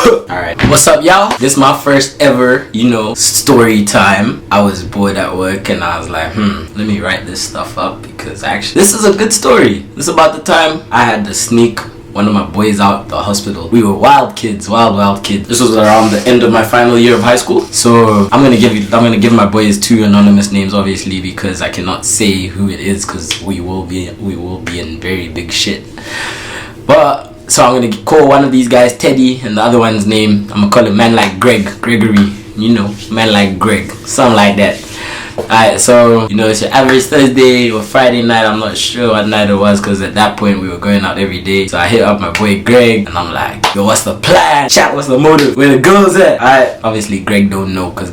Alright, what's up y'all? This is my first ever, story time. I was bored at work and I was like, let me write this stuff up because actually this is a good story. This is about the time I had to sneak one of my boys out the hospital. We were wild kids. This was around the end of my final year of high school. So I'm gonna give my boys 2 anonymous names, obviously, because I cannot say who it is because we will be in very big shit. But so I'm gonna call one of these guys Teddy and the other one's name, I'm gonna call him man like Gregory, man like Greg, something like that. Alright, so it's your average Thursday or Friday night. I'm not sure what night it was because at that point we were going out every day. So I hit up my boy Greg and I'm like, yo, what's the plan? Chat, what's the motive? Where the girls at? Alright, obviously Greg don't know because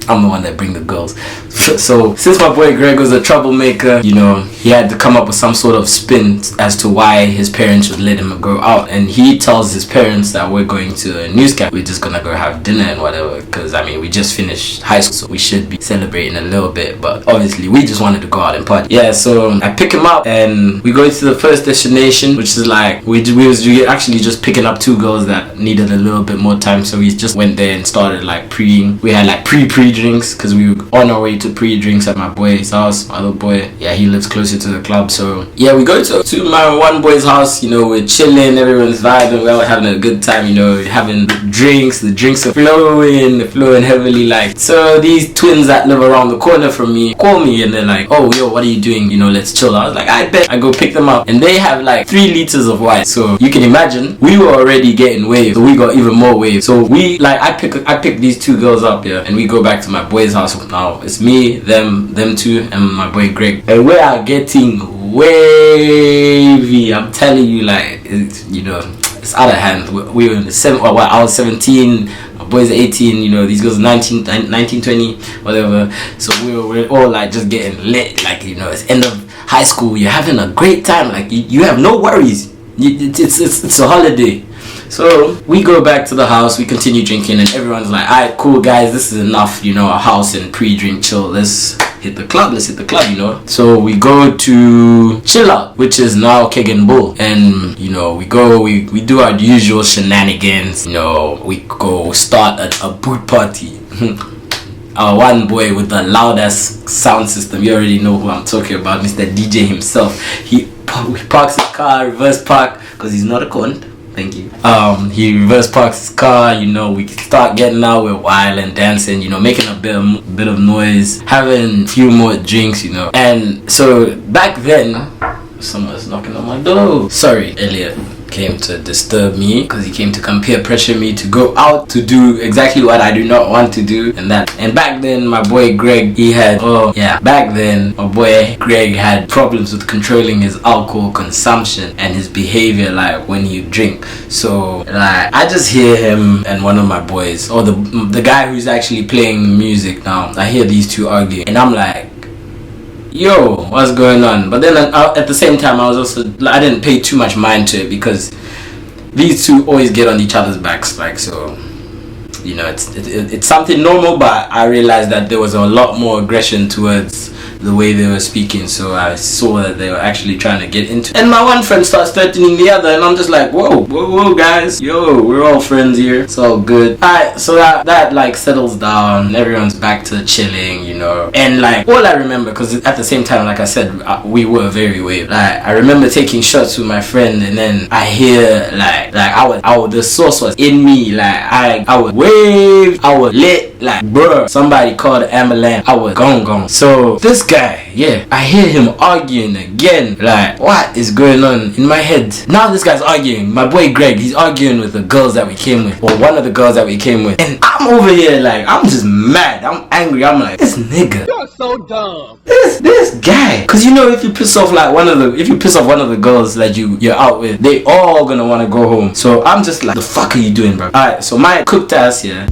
I'm the one that bring the girls. So since my boy Greg was a troublemaker, he had to come up with some sort of spin as to why his parents would let him go out. And he tells his parents that we're going to a news camp. We're just gonna go have dinner and whatever. Because we just finished high school, so we should be celebrating a little bit. But obviously we just wanted to go out and party. Yeah, so I pick him up and we go to the first destination, which is like we was actually just picking up 2 girls that needed a little bit more time. So we just went there and started like pre-ing. We had like pre drinks because we were on our way to pre-drinks at my boy's house. My other boy, yeah, he lives closer to the club. So yeah, we go to my one boy's house. We're chilling, everyone's vibing, we're all having a good time. Having drinks. The drinks are flowing heavily. Like, so these twins that live around the corner from me call me and they're like, oh yo, what are you doing? Let's chill. I was like, I bet. I go pick them up and they have like 3 liters of wine. So you can imagine we were already getting waves, so we got even more waves. So we like I pick these 2 girls up, yeah, and we go back to my boy's house. Now it's me, them 2, and my boy Greg, and we are getting wavy. I'm telling you, like, it's out of hand. We were in the I was 17, my boys are 18, these girls are 19, 20, whatever. So we're all like just getting lit, like, it's end of high school, you're having a great time, like you have no worries. It's a holiday. So we go back to the house, we continue drinking, and everyone's like, alright, cool guys, this is enough, a house and pre-drink chill, let's hit the club, So we go to Chill Out, which is now Keg and Bull, and we do our usual shenanigans. We go start a boot party. Our one boy with the loudest sound system, you already know who I'm talking about, Mr. DJ himself. He parks his car, reverse park, because he's not a cunt. Thank you. He reverse parks his car, we start getting out, we're wild and dancing, making a bit of noise, having a few more drinks, And so back then, someone's knocking on my door. Sorry, Elliot came to disturb me because he came to come peer pressure me to go out to do exactly what I do not want to do, and back then my boy Greg, my boy Greg had problems with controlling his alcohol consumption and his behavior, like when he drink. So like I just hear him and one of my boys, or the guy who's actually playing the music now, I hear these 2 arguing and I'm like, yo, what's going on? But then at the same time I didn't pay too much mind to it because these 2 always get on each other's backs, like, so it's something normal, but I realized that there was a lot more aggression towards the way they were speaking, so I saw that they were actually trying to get into it. And my one friend starts threatening the other, and I'm just like, whoa guys, yo, we're all friends here, it's all good. Alright, so that like settles down, everyone's back to chilling, and like all I remember, because at the same time, like I said, we were very waved. Like I remember taking shots with my friend, and then I hear like the sauce was in me, like I was waved, I was lit, like bruh, somebody called the ambulance, I was gone. So this guy, yeah, I hear him arguing again, like what is going on in my head? Now this guy's arguing, my boy Greg, he's arguing with the girls that we came with, or one of the girls that we came with, and I'm over here like, I'm just mad, I'm angry, I'm like, this nigga, you're so dumb, this guy, because if you piss off one of the girls that you're out with, they all gonna want to go home. So I'm just like, the fuck are you doing, bro? Alright, so my cooked ass here,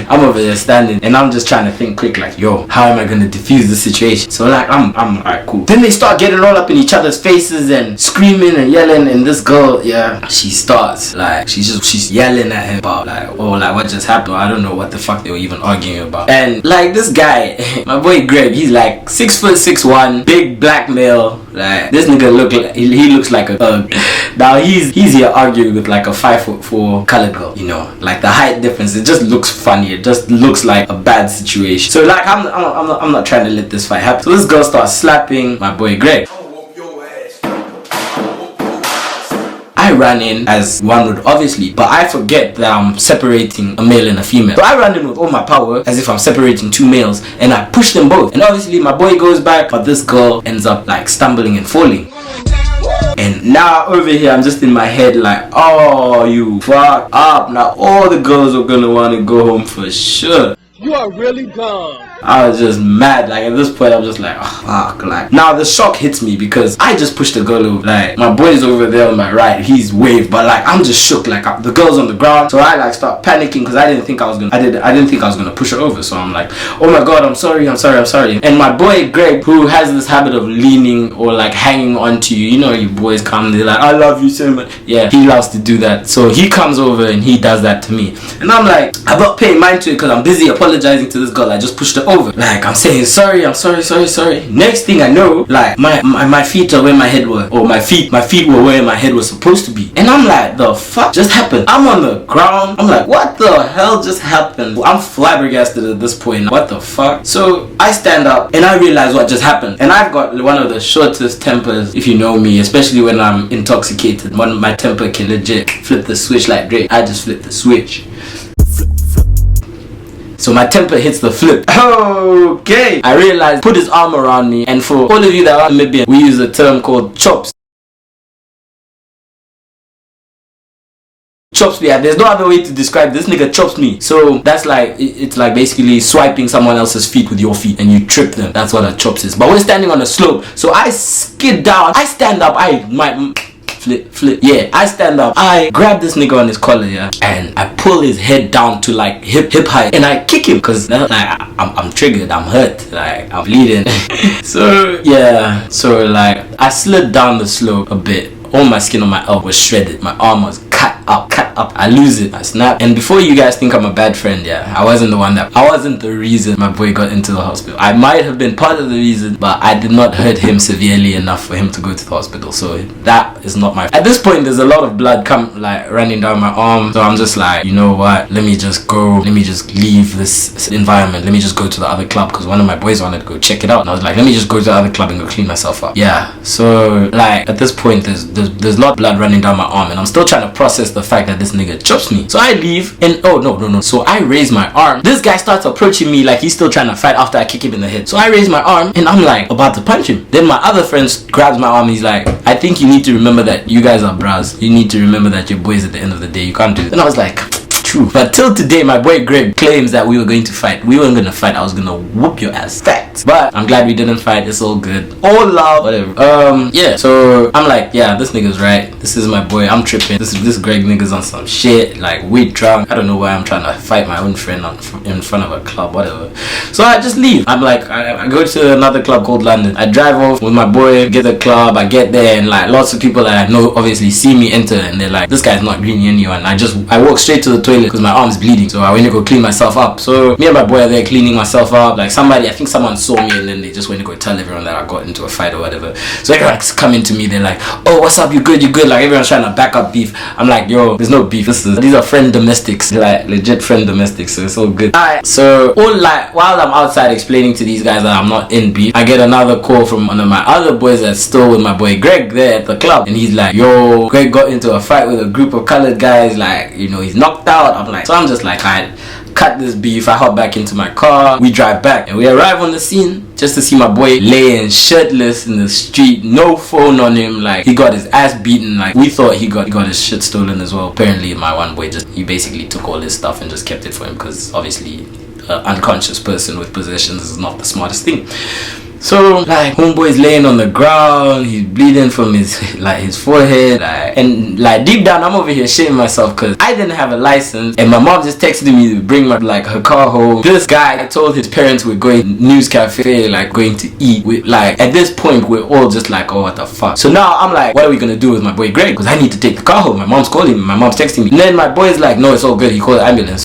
I'm over there standing and I'm just trying to think quick, like, yo, how am I gonna defuse the situation? So like I'm alright, cool. Then they start getting all up in each other's faces and screaming and yelling, and this girl, yeah, she starts like she's yelling at him about like, oh, like what just happened? I don't know what the fuck they were even arguing about. And like this guy, my boy Greg, he's like 6'6'1", big black male, Like this nigga look like he looks like a thug. Now he's here arguing with like a 5'4" colored girl, you know, like the height difference. It just looks funny. It just looks like a bad situation. So like I'm not trying to let this fight happen. So this girl starts slapping my boy Greg. I ran in as one would obviously, but I forget that I'm separating a male and a female. So I ran in with all my power as if I'm separating two males, and I push them both. And obviously my boy goes back, but this girl ends up like stumbling and falling. And now over here I'm just in my head like, oh, you fuck up. Now all the girls are gonna want to go home for sure. You are really dumb. I was just mad. Like at this point I'm just like, oh, fuck. Like now the shock hits me because I just pushed the girl over. Like my boy's over there on my right, he's waved, but like I'm just shook. Like the girl's on the ground, so I like start panicking because I didn't think I was gonna push her over. So I'm like, oh my god, I'm sorry. And my boy Greg, who has this habit of leaning or like hanging onto you, you know, you boys come, they're like, I love you so much. Yeah, he loves to do that. So he comes over and he does that to me, and I'm like, I'm not paying mind to it because I'm busy apologizing to this girl. I just pushed her over. Like I'm saying sorry. Next thing I know, like my feet are where my head was, or my feet were where my head was supposed to be. And I'm like, the fuck just happened? I'm on the ground. I'm like, what the hell just happened? I'm flabbergasted at this point. What the fuck? So I stand up and I realize what just happened. And I've got one of the shortest tempers, if you know me, especially when I'm intoxicated. My temper can legit flip the switch like Drake. I just flip the switch. So my temper hits the flip. Okay. I realized, put his arm around me, and for all of you that are Namibian, we use a term called chops. Chops me. There's no other way to describe this nigga chops me. So that's like, it's like basically swiping someone else's feet with your feet and you trip them. That's what a chops is. But we're standing on a slope, so I skid down. I stand up. Flip. Yeah, I stand up. I grab this nigga on his collar, yeah, and I pull his head down to like hip height, and I kick him because like I'm triggered. I'm hurt. Like I'm bleeding. So yeah. So like I slid down the slope a bit. All my skin on my elbow was shredded. My arm was cut up. I lose it. I snap. And before you guys think I'm a bad friend, yeah, I wasn't the reason my boy got into the hospital. I might have been part of the reason, but I did not hurt him severely enough for him to go to the hospital. So that is not my. At this point, there's a lot of blood running down my arm. So I'm just like, you know what? Let me just go. Let me just leave this environment. Let me just go to the other club because one of my boys wanted to go check it out. And I was like, let me just go to the other club and go clean myself up. Yeah. So like at this point, there's a lot of blood running down my arm, and I'm still trying to process the fact that this nigga chops me. So I leave, and oh no. So I raise my arm. This guy starts approaching me like he's still trying to fight after I kick him in the head. So I raise my arm, and I'm like about to punch him. Then my other friend grabs my arm. He's like, I think you need to remember that you guys are bras. You need to remember that you're boys at the end of the day. You can't do it. And I was like, true. But till today, my boy Greg claims that we were going to fight. We weren't going to fight. I was going to whoop your ass. Fact. But I'm glad we didn't fight. It's all good. All love. Whatever. Yeah. So I'm like, yeah, this nigga's right. This is my boy. I'm tripping. This Greg nigga's on some shit. Like, we drunk. I don't know why I'm trying to fight my own friend in front of a club. Whatever. So I just leave. I'm like, I go to another club called London. I drive off with my boy, get the club. I get there, and like lots of people that I know obviously see me enter, and they're like, this guy's not greeting anyone. I walk straight to the toilet because my arm's bleeding, so I went to go clean myself up. So me and my boy are there cleaning myself up. Like I think someone saw me, and then they just went to go tell everyone that I got into a fight or whatever. So everyone's coming to me, they're like, oh, what's up, you good? Like everyone's trying to back up beef. I'm like, yo, there's no beef. These are friend domestics, like legit friend domestics, so it's all good. Alright, so all like while I'm outside explaining to these guys that I'm not in beef, I get another call from one of my other boys that's still with my boy Greg there at the club, and he's like, yo, Greg got into a fight with a group of colored guys, like, you know, he's knocked out. I'm like, so I'm just like, alright, cut this beef. I hop back into my car, we drive back, and we arrive on the scene just to see my boy laying shirtless in the street, no phone on him. Like he got his ass beaten. Like we thought he got his shit stolen as well. Apparently my one boy he basically took all his stuff and just kept it for him, because obviously an unconscious person with possessions is not the smartest thing. So like homeboy's laying on the ground, he's bleeding from his forehead, and like deep down I'm over here shitting myself because I didn't have a license, and my mom just texted me to bring her car home. This guy told his parents we're going news cafe, like going to eat. At this point we're all just like, oh, what the fuck. So now I'm like, what are we gonna do with my boy Greg? Because I need to take the car home. My mom's calling me, my mom's texting me, and then my boy's like, no, it's all good. He called the ambulance.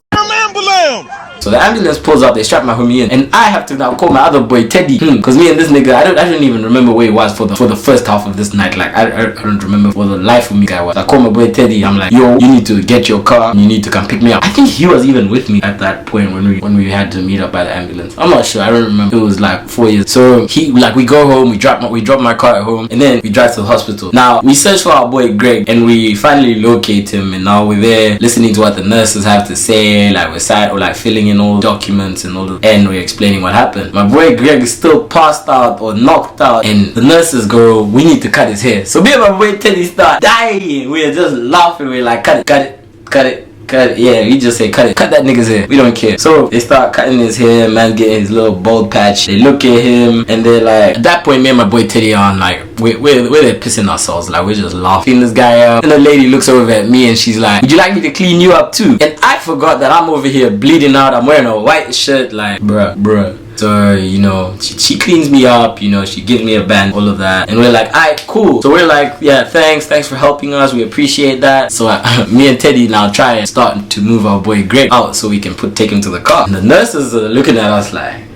So the ambulance pulls out, they strap my homie in, and I have to now call my other boy Teddy, because me and this nigga, I don't even remember where he was for the first half of this night. Like I don't remember for the life of me guy was. I call my boy Teddy, I'm like, yo, you need to get your car, you need to come pick me up. I think he was even with me at that point when we had to meet up by the ambulance. I'm not sure, I don't remember. It was like 4 years. So we go home, we drop my car at home, and then we drive to the hospital. Now we search for our boy Greg, and we finally locate him, and now we're there listening to what the nurses have to say, like we're sat or like filling in all documents and all, and we're explaining what happened. My boy Greg is still passed out or knocked out, and the nurses go, we need to cut his hair. So me and my boy Teddy start dying. We're just laughing. We're like, cut it. Yeah, we just say cut that nigga's hair, we don't care. So they start cutting his hair, man getting his little bald patch. They look at him and they're like, at that point me and my boy Teddy on like we're there pissing ourselves, like we're just laughing this guy up. And the lady looks over at me and she's like, would you like me to clean you up too? And I forgot that I'm over here bleeding out, I'm wearing a white shirt, like bruh. So, you know, she cleans me up, you know, she gives me a band, all of that. And we're like, alright, cool. So we're like, yeah, thanks for helping us, we appreciate that. So me and Teddy now try and start to move our boy Greg out so we can take him to the car. And the nurses are looking at us like,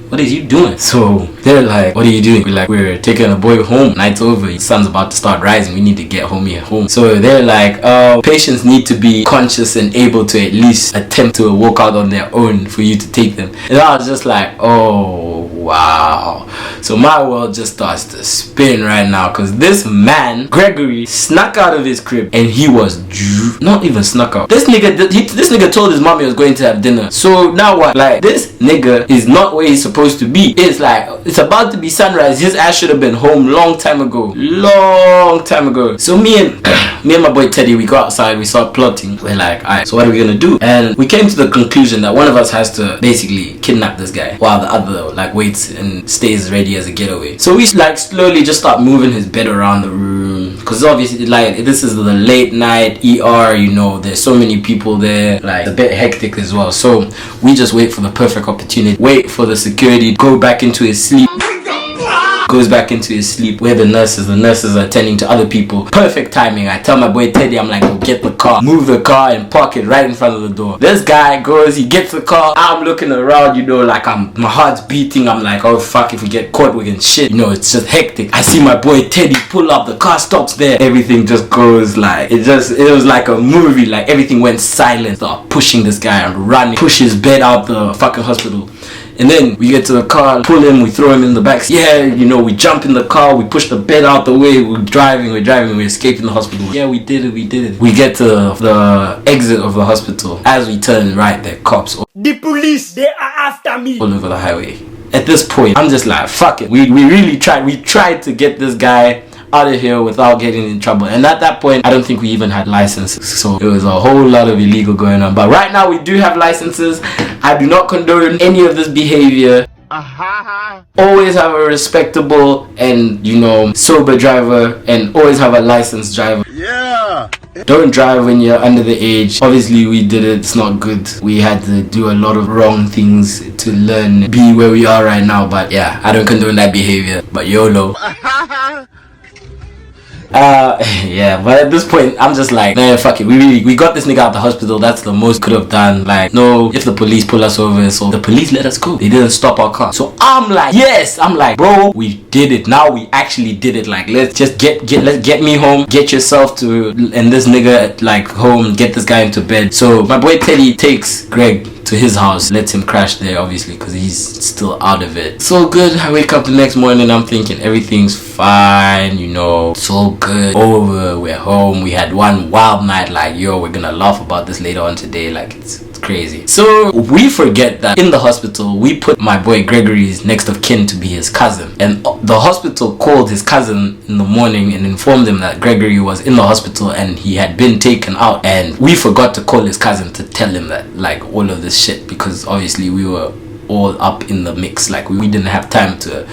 what is you doing? So they're like, what are you doing? We're like, we're taking a boy home, night's over, his sun's about to start rising, we need to get homie at home. So they're like, patients need to be conscious and able to at least attempt to walk out on their own for you to take them. And I was just like, oh wow. So my world just starts to spin right now, because this man Gregory snuck out of his crib, and he was not even snuck out. This nigga told his mommy he was going to have dinner. So now what? Like, this nigga is not where he's supposed to be. It's like, it's about to be sunrise, his ass should have been home long time ago. So me and my boy Teddy, we go outside, we start plotting. We're like, alright, so what are we gonna do? And we came to the conclusion that one of us has to basically kidnap this guy while the other like waits and stays ready as a getaway. So we like slowly just start moving his bed around the room, because obviously like this is the late night ER, you know, there's so many people there, like it's a bit hectic as well. So we just wait for the perfect opportunity, wait for the security, go back into his sleep. Goes back into his sleep where the nurses are attending to other people. Perfect timing. I tell my boy Teddy, I'm like, go get the car, move the car and park it right in front of the door. This guy goes, he gets the car, I'm looking around, you know, like my heart's beating. I'm like, oh fuck, if we get caught we're getting shit, you know, it's just hectic. I see my boy Teddy pull up, the car stops there, everything just goes like, it was like a movie, like everything went silent. Start pushing this guy and running, push his bed out the fucking hospital. And then we get to the car, pull him, we throw him in the back. Yeah, you know, we jump in the car, we push the bed out the way, we're driving, we're escaping the hospital. Yeah, we did it. We get to the exit of the hospital. As we turn right, there are cops. The police, they are after me. All over the highway. At this point, I'm just like, fuck it. We really tried. We tried to get this guy out of here without getting in trouble, and at that point I don't think we even had licenses, so it was a whole lot of illegal going on. But right now we do have licenses. I do not condone any of this behavior. Always have a respectable and, you know, sober driver, and always have a licensed driver. Yeah. Don't drive when you're under the age. Obviously we did it, it's not good. We had to do a lot of wrong things to learn, be where we are right now. But yeah, I don't condone that behavior, but YOLO. Yeah, but at this point I'm just like, man, fuck it, we got this nigga out the hospital. That's the most could have done. Like, no, if the police pull us over, so the police let us go, they didn't stop our car. So I'm like, yes, I'm like, bro, we did it. Now we actually did it. Like, let's just let's get me home, get yourself to, and this nigga like home, get this guy into bed. So my boy Teddy takes Greg to his house, lets him crash there, obviously, because he's still out of it. So good. I wake up the next morning, I'm thinking everything's fine, you know, so good, over, we're home. We had one wild night, like, yo, we're gonna laugh about this later on today, like it's crazy. So we forget that in the hospital we put my boy Gregory's next of kin to be his cousin, and the hospital called his cousin in the morning and informed him that Gregory was in the hospital and he had been taken out, and we forgot to call his cousin to tell him that, like, all of this shit, because obviously we were all up in the mix. Like, we didn't have time to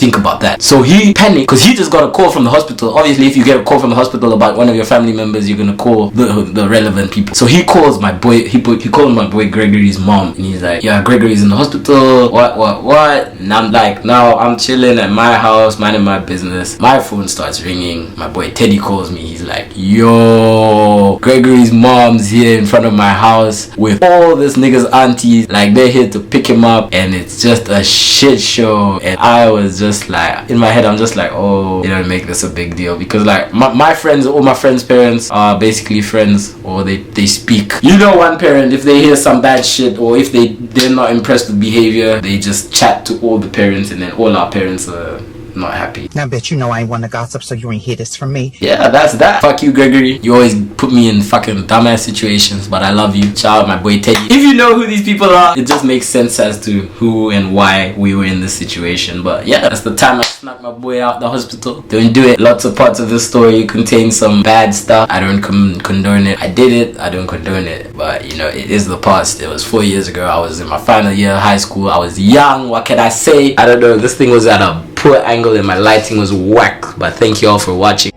think about that. So he panicked because he just got a call from the hospital. Obviously, if you get a call from the hospital about one of your family members, you're gonna call the relevant people. So he calls my boy. He called my boy Gregory's mom, and he's like, yeah, Gregory's in the hospital. What? And I'm like, no, I'm chilling at my house, minding my business. My phone starts ringing. My boy Teddy calls me. He's like, yo, Gregory's mom's here in front of my house with all this niggas aunties, like they're here to pick him up, and it's just a shit show. And I was just like, in my head, I'm just like, oh, they don't make this a big deal, because like my friends, all my friends' parents are basically friends, or they speak. You know, one parent, if they hear some bad shit, or if they're not impressed with behavior, they just chat to all the parents, and then all our parents are not happy. Now, bitch, you know I ain't one to gossip, so you ain't hear this from me. Yeah, that's that. Fuck you, Gregory. You always put me in fucking dumbass situations, but I love you. Shout out my boy Teddy. If you know who these people are, it just makes sense as to who and why we were in this situation. But yeah, that's the time I snuck my boy out the hospital. Don't do it. Lots of parts of this story contain some bad stuff. I don't condone it. I did it. I don't condone it. But you know, it is the past. It was 4 years ago. I was in my final year of high school. I was young. What can I say? I don't know. This thing was at a poor angle and my lighting was whack, but thank you all for watching.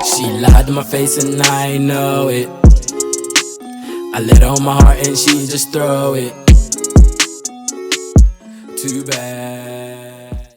She lied to my face and I know it. I let her on my heart and she just throw it. Too bad.